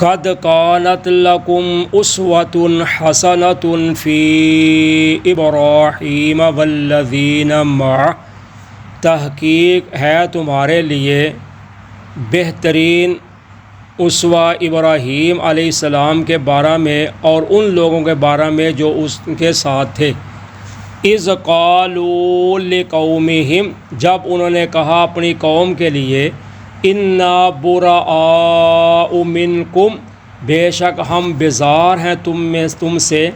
قد کانت لکم اسوۃ حسنۃ فی ابراہیم والذین معہ، تحقیق ہے تمہارے لیے بہترین اسوہ ابراہیم علیہ السلام کے بارے میں اور ان لوگوں کے بارے میں جو اس کے ساتھ تھے۔ اذ قالوا لقومہم، جب انہوں نے کہا اپنی قوم کے لیے، انا براء منکم، بے شک ہم بیزار ہیں تم سے،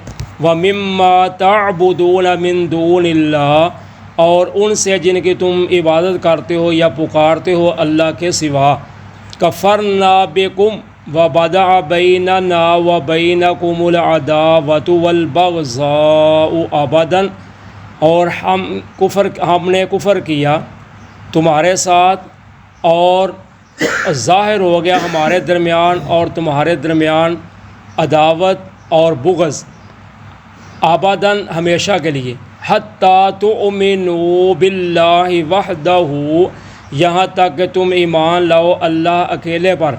ومما تعبدون من دون اللہ، اور ان سے جن کی تم عبادت کرتے ہو یا پکارتے ہو اللہ کے سوا، کفرنا بکم وبدأ بیننا وبینکم العداوۃ والبغضاء ابدا، اور ہم نے کفر کیا تمہارے ساتھ اور ظاہر ہو گیا ہمارے درمیان اور تمہارے درمیان عداوت اور بغض، ابداً ہمیشہ کے لیے، حتیٰ تؤمنوا باللہ وحدہ، یہاں تک کہ تم ایمان لاؤ اللہ اکیلے پر،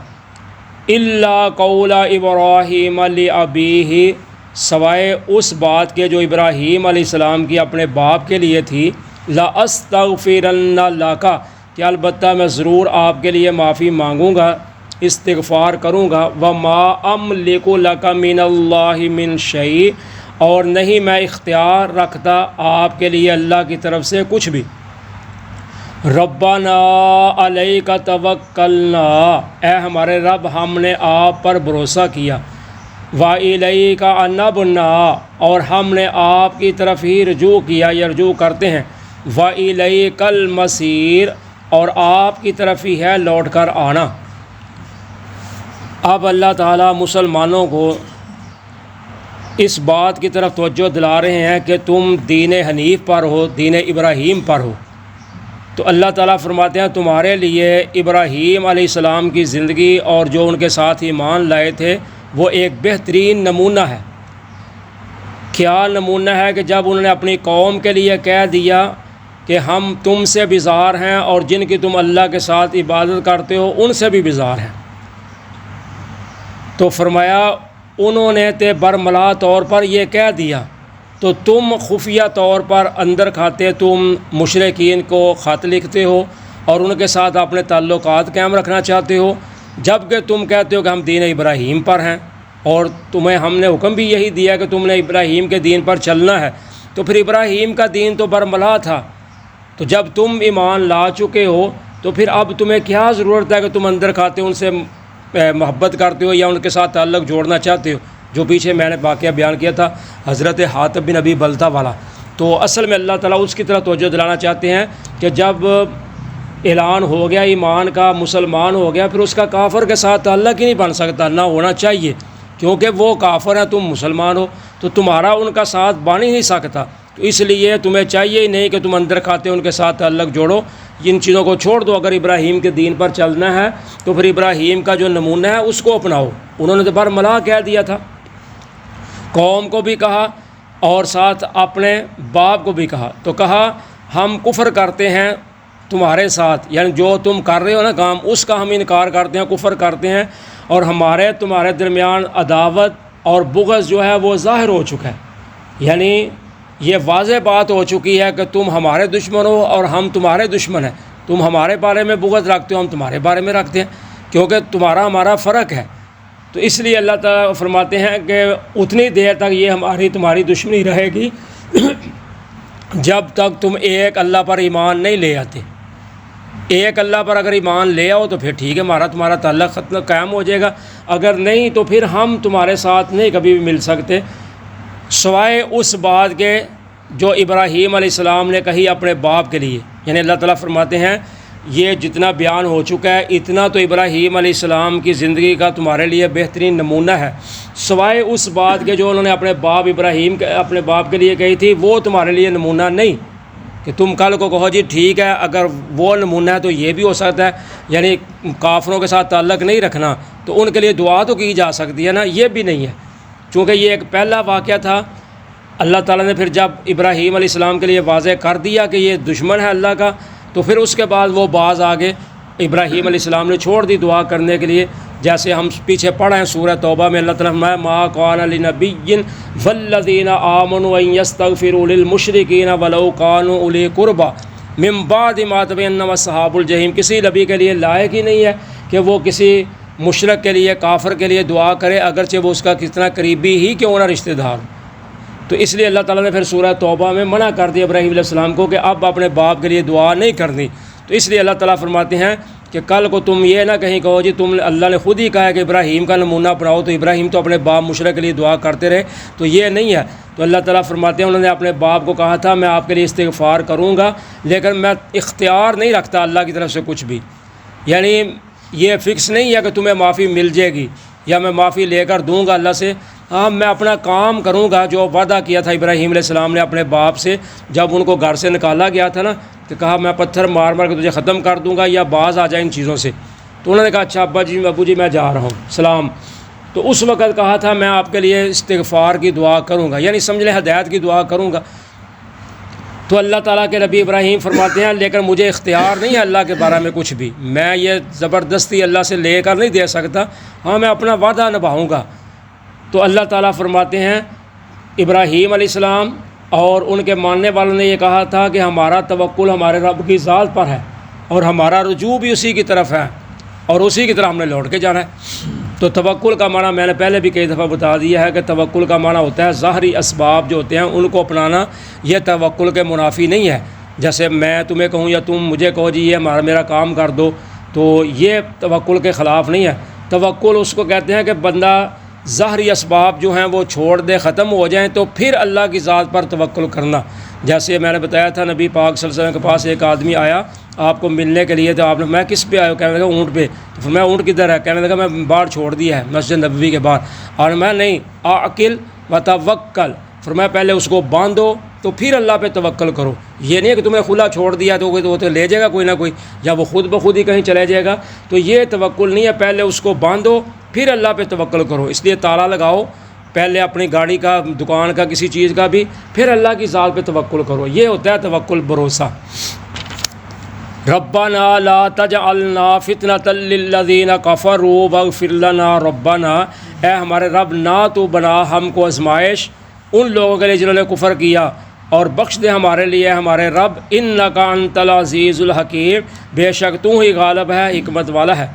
الا قول ابراہیم لابیہ، سوائے اس بات کے جو ابراہیم علیہ السلام کی اپنے باپ کے لیے تھی، لاستغفرن لک، کہ البتہ میں ضرور آپ کے لیے معافی مانگوں گا، استغفار کروں گا، وما املک لک من اللہ من شیء، اور نہیں میں اختیار رکھتا آپ کے لیے اللہ کی طرف سے کچھ بھی۔ ربنا علیک توکلنا، اے ہمارے رب ہم نے آپ پر بھروسہ کیا، وإلیک انبنا، اور ہم نے آپ کی طرف ہی رجوع کیا یا رجوع کرتے ہیں، وإلیک المصیر، اور آپ کی طرف ہی ہے لوٹ کر آنا۔ اب اللہ تعالیٰ مسلمانوں کو اس بات کی طرف توجہ دلا رہے ہیں کہ تم دین حنیف پر ہو، دین ابراہیم پر ہو، تو اللہ تعالیٰ فرماتے ہیں تمہارے لیے ابراہیم علیہ السلام کی زندگی اور جو ان کے ساتھ ایمان لائے تھے وہ ایک بہترین نمونہ ہے۔ کیا نمونہ ہے کہ جب انہوں نے اپنی قوم کے لیے کہہ دیا کہ ہم تم سے بیزار ہیں اور جن کی تم اللہ کے ساتھ عبادت کرتے ہو ان سے بھی بیزار ہیں، تو فرمایا انہوں نے برملا طور پر یہ کہہ دیا تو تم خفیہ طور پر اندر کھاتے تم مشرکین کو خط لکھتے ہو اور ان کے ساتھ اپنے تعلقات قائم رکھنا چاہتے ہو، جب کہ تم کہتے ہو کہ ہم دین ابراہیم پر ہیں اور تمہیں ہم نے حکم بھی یہی دیا کہ تم نے ابراہیم کے دین پر چلنا ہے، تو پھر ابراہیم کا دین تو برملا تھا، تو جب تم ایمان لا چکے ہو تو پھر اب تمہیں کیا ضرورت ہے کہ تم اندر کھاتے ان سے محبت کرتے ہو یا ان کے ساتھ تعلق جوڑنا چاہتے ہو، جو پیچھے میں نے واقعہ بیان کیا تھا حضرت حاتب بن ابی بلتہ والا۔ تو اصل میں اللہ تعالیٰ اس کی طرح توجہ دلانا چاہتے ہیں کہ جب اعلان ہو گیا ایمان کا، مسلمان ہو گیا، پھر اس کا کافر کے ساتھ تعلق ہی نہیں بن سکتا، نہ ہونا چاہیے، کیونکہ وہ کافر ہیں، تم مسلمان ہو، تو تمہارا ان کا ساتھ بن ہی نہیں سکتا، تو اس لیے تمہیں چاہیے ہی نہیں کہ تم اندر کھاتے ان کے ساتھ تعلق جوڑو، ان چیزوں کو چھوڑ دو۔ اگر ابراہیم کے دین پر چلنا ہے تو پھر ابراہیم کا جو نمونہ ہے اس کو اپناؤ۔ انہوں نے تو برملا کہہ دیا تھا، قوم کو بھی کہا اور ساتھ اپنے باپ کو بھی کہا، تو کہا ہم کفر کرتے ہیں تمہارے ساتھ، یعنی جو تم کر رہے ہو نا کام اس کا ہم انکار کرتے ہیں، کفر کرتے ہیں، اور ہمارے تمہارے درمیان عداوت اور بغض جو ہے وہ ظاہر ہو چکا ہے، یعنی یہ واضح بات ہو چکی ہے کہ تم ہمارے دشمن ہو اور ہم تمہارے دشمن ہیں، تم ہمارے بارے میں بغض رکھتے ہو، ہم تمہارے بارے میں رکھتے ہیں، کیونکہ تمہارا ہمارا فرق ہے۔ تو اس لیے اللہ تعالیٰ فرماتے ہیں کہ اتنی دیر تک یہ تمہاری دشمنی رہے گی جب تک تم ایک اللہ پر ایمان نہیں لے آتے۔ ایک اللہ پر اگر ایمان لے آؤ تو پھر ٹھیک ہے، تمہارا تعلق ختم قائم ہو جائے گا، اگر نہیں تو پھر ہم تمہارے ساتھ نہیں کبھی بھی مل سکتے، سوائے اس بات کے جو ابراہیم علیہ السلام نے کہی اپنے باپ کے لیے۔ یعنی اللہ تعالیٰ فرماتے ہیں یہ جتنا بیان ہو چکا ہے اتنا تو ابراہیم علیہ السلام کی زندگی کا تمہارے لیے بہترین نمونہ ہے، سوائے اس بات کے جو انہوں نے اپنے باپ کے لیے کہی تھی وہ تمہارے لیے نمونہ نہیں، کہ تم کل کو کہو جی ٹھیک ہے اگر وہ نمونہ ہے تو یہ بھی ہو سکتا ہے، یعنی کافروں کے ساتھ تعلق نہیں رکھنا، تو ان کے لیے دعا تو کی جا سکتی ہے نا، یہ بھی نہیں ہے، چونکہ یہ ایک پہلا واقعہ تھا۔ اللہ تعالیٰ نے پھر جب ابراہیم علیہ السلام کے لیے واضح کر دیا کہ یہ دشمن ہے اللہ کا، تو پھر اس کے بعد وہ باز آگے ابراہیم علیہ السلام نے چھوڑ دی دعا کرنے کے لیے، جیسے ہم پیچھے پڑھے ہیں سورہ توبہ میں اللہ تعالیٰ فرمایا ما کان لنبی والذین آمنوا ان یستغفروا للمشرکین ولو کانوا اولی قربی من بعد ما تبین انہم اصحاب الجحیم، کسی نبی کے لیے لائق ہی نہیں ہے کہ وہ کسی مشرک کے لیے، کافر کے لیے دعا کرے، اگرچہ وہ اس کا کتنا قریبی ہی کیوں نہ رشتہ دار۔ تو اس لیے اللہ تعالیٰ نے پھر سورہ توبہ میں منع کر دیا ابراہیم علیہ السلام کو کہ اب اپنے باپ کے لیے دعا نہیں کرنی۔ تو اس لیے اللہ تعالیٰ فرماتے ہیں کہ کل کو تم یہ نہ کہیں کہو جی تم، اللہ نے خود ہی کہا ہے کہ ابراہیم کا نمونہ اپناؤ، تو ابراہیم تو اپنے باپ مشرک کے لیے دعا کرتے رہے، تو یہ نہیں ہے۔ تو اللہ تعالیٰ فرماتے ہیں انہوں نے اپنے باپ کو کہا تھا میں آپ کے لیے استغفار کروں گا، لیکن میں اختیار نہیں رکھتا اللہ کی طرف سے کچھ بھی، یعنی یہ فکس نہیں ہے کہ تمہیں معافی مل جائے گی یا میں معافی لے کر دوں گا اللہ سے۔ ہاں میں اپنا کام کروں گا جو وعدہ کیا تھا ابراہیم علیہ السلام نے اپنے باپ سے جب ان کو گھر سے نکالا گیا تھا نا، کہ کہا میں پتھر مار مار کے تجھے ختم کر دوں گا یا باز آ جائے ان چیزوں سے، تو انہوں نے کہا اچھا ابو جی میں جا رہا ہوں سلام۔ تو اس وقت کہا تھا میں آپ کے لیے استغفار کی دعا کروں گا، یعنی سمجھ لیں ہدایت کی دعا کروں گا۔ تو اللہ تعالیٰ کے نبی ابراہیم فرماتے ہیں لیکن مجھے اختیار نہیں ہے اللہ کے بارے میں کچھ بھی، میں یہ زبردستی اللہ سے لے کر نہیں دے سکتا، ہاں میں اپنا وعدہ نبھاؤں گا۔ تو اللہ تعالیٰ فرماتے ہیں ابراہیم علیہ السلام اور ان کے ماننے والوں نے یہ کہا تھا کہ ہمارا توکل ہمارے رب کی ذات پر ہے اور ہمارا رجوع بھی اسی کی طرف ہے اور اسی کی طرف ہم نے لوٹ کے جانا ہے۔ تو توکل کا معنی میں نے پہلے بھی کئی دفعہ بتا دیا ہے کہ توکل کا معنی ہوتا ہے ظاہری اسباب جو ہوتے ہیں ان کو اپنانا، یہ توکل کے منافی نہیں ہے۔ جیسے میں تمہیں کہوں یا تم مجھے کہو جی یہ میرا کام کر دو، تو یہ توکل کے خلاف نہیں ہے۔ توکل اس کو کہتے ہیں کہ بندہ ظاہری اسباب جو ہیں وہ چھوڑ دے، ختم ہو جائیں، تو پھر اللہ کی ذات پر توکل کرنا۔ جیسے میں نے بتایا تھا نبی پاک صلی اللہ علیہ وسلم کے پاس ایک آدمی آیا آپ کو ملنے کے لیے، تو آپ نے میں کس پہ آیا؟ کہنے لگا اونٹ پہ۔ تو پھر میں اونٹ کدھر ہے؟ کہنے لگا میں باہر چھوڑ دیا ہے مسجد نبوی کے باہر۔ اور میں نہیں، عقل و توکل، فرمایا پہلے اس کو باندھو تو پھر اللہ پہ توکل کرو۔ یہ نہیں ہے کہ تمہیں کھلا چھوڑ دیا تو وہ تو لے جائے گا کوئی نہ کوئی، یا وہ خود بخود ہی کہیں چلے جائے گا، تو یہ توکل نہیں ہے۔ پہلے اس کو باندھو پھر اللہ پہ توکل کرو۔ اس لیے تالا لگاؤ پہلے اپنی گاڑی کا، دکان کا، کسی چیز کا بھی، پھر اللہ کی ذات پہ توکل کرو، یہ ہوتا ہے توکل، بھروسہ۔ ربنا لا تجعلنا فتنة للذین کفروا واغفر لنا ربنا، اے ہمارے رب نہ تو بنا ہم کو آزمائش ان لوگوں کے لیے جنہوں نے کفر کیا، اور بخش دے ہمارے لیے ہمارے رب، انک انت العزیز الحکیم، بے شک تو ہی غالب ہے، حکمت والا ہے۔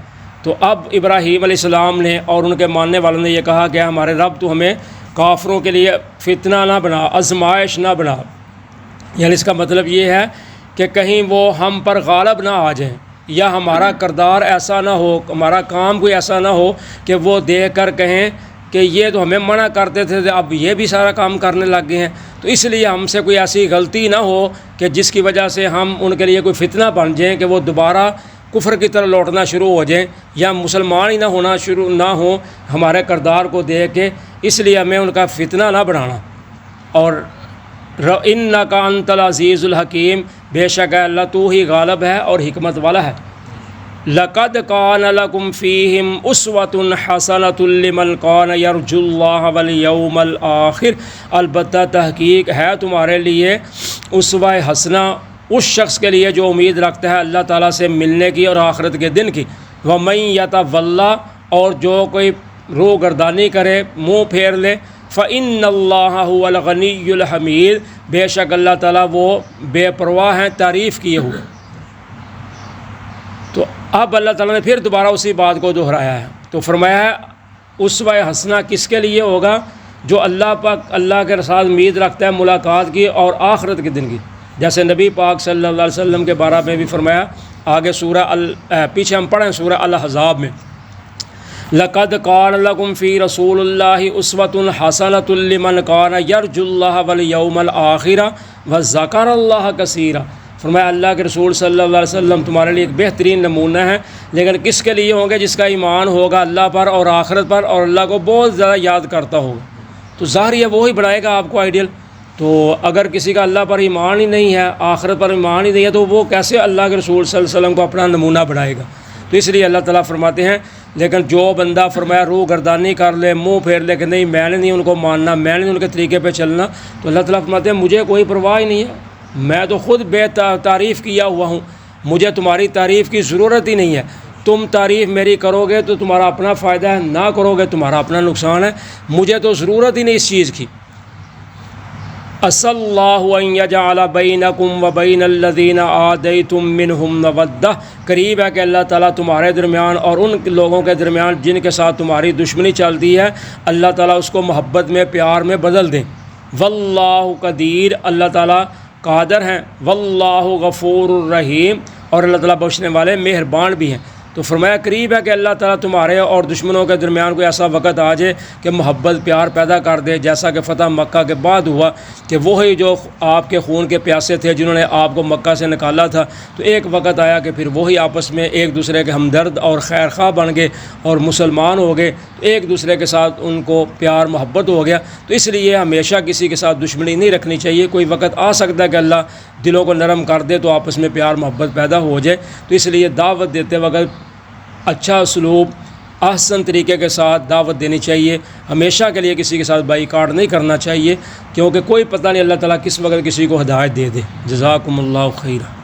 تو اب ابراہیم علیہ السلام نے اور ان کے ماننے والوں نے یہ کہا کہ ہمارے رب تو ہمیں کافروں کے لیے فتنہ نہ بنا، آزمائش نہ بنا، یعنی اس کا مطلب یہ ہے کہ کہیں وہ ہم پر غالب نہ آ جائیں، یا ہمارا کردار ایسا نہ ہو، ہمارا کام کوئی ایسا نہ ہو کہ وہ دیکھ کر کہیں کہ یہ تو ہمیں منع کرتے تھے اب یہ بھی سارا کام کرنے لگ گئے ہیں۔ تو اس لیے ہم سے کوئی ایسی غلطی نہ ہو کہ جس کی وجہ سے ہم ان کے لیے کوئی فتنہ بن جائیں کہ وہ دوبارہ کفر کی طرح لوٹنا شروع ہو جائیں، یا مسلمان ہی نہ ہونا شروع نہ ہوں ہمارے کردار کو دیکھ کے، اس لیے ہمیں ان کا فتنہ نہ بنانا۔ اور انک انت العزیز الحکیم، بے شک اللہ تو ہی غالب ہے اور حکمت والا ہے۔ لقد کان لکم فیہم اسوۃ حسنۃ لمن کان یرجو اللہ والیوم الآخر، البتہ تحقیق ہے تمہارے لیے اسوہ حسنہ اس شخص کے لیے جو امید رکھتا ہے اللہ تعالیٰ سے ملنے کی اور آخرت کے دن کی۔ وَمَن يَتَوَلَّ، اور جو کوئی رو گردانی کرے، منہ پھیر لے، فَإِنَّ اللَّهَ هُوَ الْغَنِيُّ الْحَمِيدُ، بے شک اللہ تعالیٰ وہ بے پرواہ ہیں تعریف کیے ہوئے۔ تو اب اللہ تعالیٰ نے پھر دوبارہ اسی بات کو دہرایا ہے، تو فرمایا ہے اسوہ حسنہ کس کے لیے ہوگا؟ جو اللہ پاک اللہ کے ساتھ امید رکھتا ہے ملاقات کی اور آخرت کے دن کی۔ جیسے نبی پاک صلی اللہ علیہ وسلم کے بارے میں بھی فرمایا، آگے سورہ پیچھے ہم پڑھیں سورہ الاحزاب میں، لقد کان لکم فی رسول اللہ اسوۃ حسنۃ لمن کان یرجو اللہ والیوم الآخر وذکر اللہ کثیرا۔ فرمایا اللہ کے رسول صلی اللہ علیہ وسلم تمہارے لیے ایک بہترین نمونہ ہے، لیکن کس کے لیے ہوں گے؟ جس کا ایمان ہوگا اللہ پر اور آخرت پر، اور اللہ کو بہت زیادہ یاد کرتا ہوگا۔ تو ظاہر ہے وہی بنائے گا آپ کو آئیڈیل۔ تو اگر کسی کا اللہ پر ایمان ہی نہیں ہے، آخرت پر ایمان ہی نہیں ہے، تو وہ کیسے اللہ کے رسول صلی اللہ علیہ وسلم کو اپنا نمونہ بنائے گا؟ تو اس لیے اللہ تعالیٰ فرماتے ہیں لیکن جو بندہ فرمایا روح گردانی کر لے، منہ پھیر لے کہ نہیں میں نے نہیں ان کو ماننا، میں نے ان کے طریقے پہ چلنا، تو اللہ تعالیٰ فرماتے ہیں مجھے کوئی پرواہ ہی نہیں ہے، میں تو خود بے تعریف کیا ہوا ہوں، مجھے تمہاری تعریف کی ضرورت ہی نہیں ہے۔ تم تعریف میری کرو گے تو تمہارا اپنا فائدہ ہے، نہ کرو گے تمہارا اپنا نقصان ہے، مجھے تو ضرورت ہی نہیں اس چیز کی۔ عسى الله ان يجعل بينكم وبين الذين عاديتم منهم مودة، قریب ہے کہ اللہ تعالیٰ تمہارے درمیان اور ان لوگوں کے درمیان جن کے ساتھ تمہاری دشمنی چلتی ہے، اللہ تعالیٰ اس کو محبت میں، پیار میں بدل دیں۔ واللہ قدیر، اللہ تعالیٰ قادر ہیں۔ واللہ غفور الرحیم، اور اللہ تعالیٰ بخشنے والے مہربان بھی ہیں۔ تو فرمایا قریب ہے کہ اللہ تعالیٰ تمہارے اور دشمنوں کے درمیان کوئی ایسا وقت آ جائے کہ محبت پیار پیدا کر دے، جیسا کہ فتح مکہ کے بعد ہوا کہ وہی جو آپ کے خون کے پیاسے تھے جنہوں نے آپ کو مکہ سے نکالا تھا، تو ایک وقت آیا کہ پھر وہی آپس میں ایک دوسرے کے ہمدرد اور خیر خواہ بن گئے اور مسلمان ہو گئے، تو ایک دوسرے کے ساتھ ان کو پیار محبت ہو گیا۔ تو اس لیے ہمیشہ کسی کے ساتھ دشمنی نہیں رکھنی چاہیے، کوئی وقت آ سکتا ہے کہ اللہ دلوں کو نرم کر دے تو آپس میں پیار محبت پیدا ہو جائے۔ تو اس لیے دعوت دیتے وقت اچھا اسلوب، احسن طریقے کے ساتھ دعوت دینی چاہیے، ہمیشہ کے لیے کسی کے ساتھ بائیکاٹ نہیں کرنا چاہیے، کیونکہ کوئی پتہ نہیں اللہ تعالیٰ کس وقت کسی کو ہدایت دے دے۔ جزاکم اللہ خیرہ۔